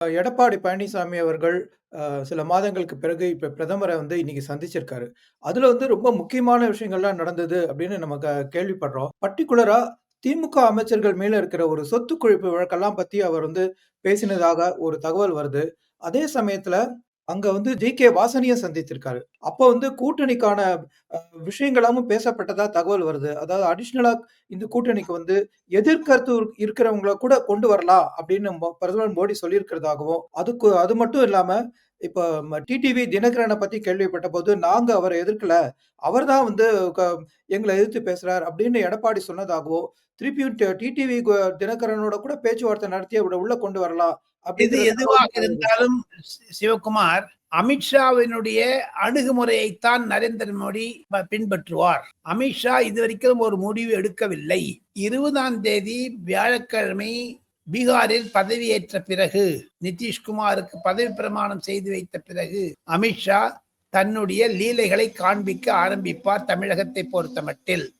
எடப்பாடி பழனிசாமி அவர்கள் சில மாதங்களுக்கு பிறகு இப்ப பிரதமர இன்னைக்கு சந்திச்சிருக்காரு. அதுல ரொம்ப முக்கியமான விஷயங்கள்லாம் நடந்தது அப்படின்னு நம்ம கேள்விப்படுறோம். பர்ட்டிகுலரா திமுக அமைச்சர்கள் மேல இருக்கிற ஒரு சொத்து குவிப்பு வழக்கெல்லாம் பத்தி அவர் பேசினதாக ஒரு தகவல் வருது. அதே சமயத்துல அங்க ஜி.கே. வாசனிய சந்தித்திருக்காரு. அப்ப கூட்டணிக்கான அ விஷயங்களாமும் பேசப்பட்டதா தகவல் வருது. அதாவது அடிஷனலா இந்த கூட்டணிக்கு எதிர்கருத்து இருக்கிறவங்கள கூட கொண்டு வரலாம் அப்படின்னு பிரதமர் மோடி சொல்லியிருக்கிறதாகவும், அது மட்டும் இல்லாம இப்ப டிடிவி தினகரன பத்தி கேள்விப்பட்டபோது, நாங்க அவர எதிர்க்கல. அவர் தான் க எங்கள எதிர்த்து பேசுறார் அப்படின்னு எடப்பாடி சொன்னதாகவும், திருப்பியும் டிடிவி தினகரனோட கூட பேச்சுவார்த்தை நடத்தி அவர உள்ள கொண்டு வரலாம் எது அப்படிங்கிற எதுவாக தகவல் வருது. இருந்தாலும் சிவகுமார், அமித்ஷாவினுடைய அணுகுமுறையைத்தான் நரேந்திர மோடி பின்பற்றுவார். அமித்ஷா இதுவரைக்கும் ஒரு முடிவு எடுக்கவில்லை. 20ஆம் தேதி வியாழக்கிழமை பீகாரில் பதவியேற்ற பிறகு, நிதிஷ்குமாருக்கு பதவி பிரமாணம் செய்து வைத்த பிறகு, அமித்ஷா தன்னுடைய லீலைகளை காண்பிக்க ஆரம்பிப்பார் தமிழகத்தை பொறுத்தமட்டில்.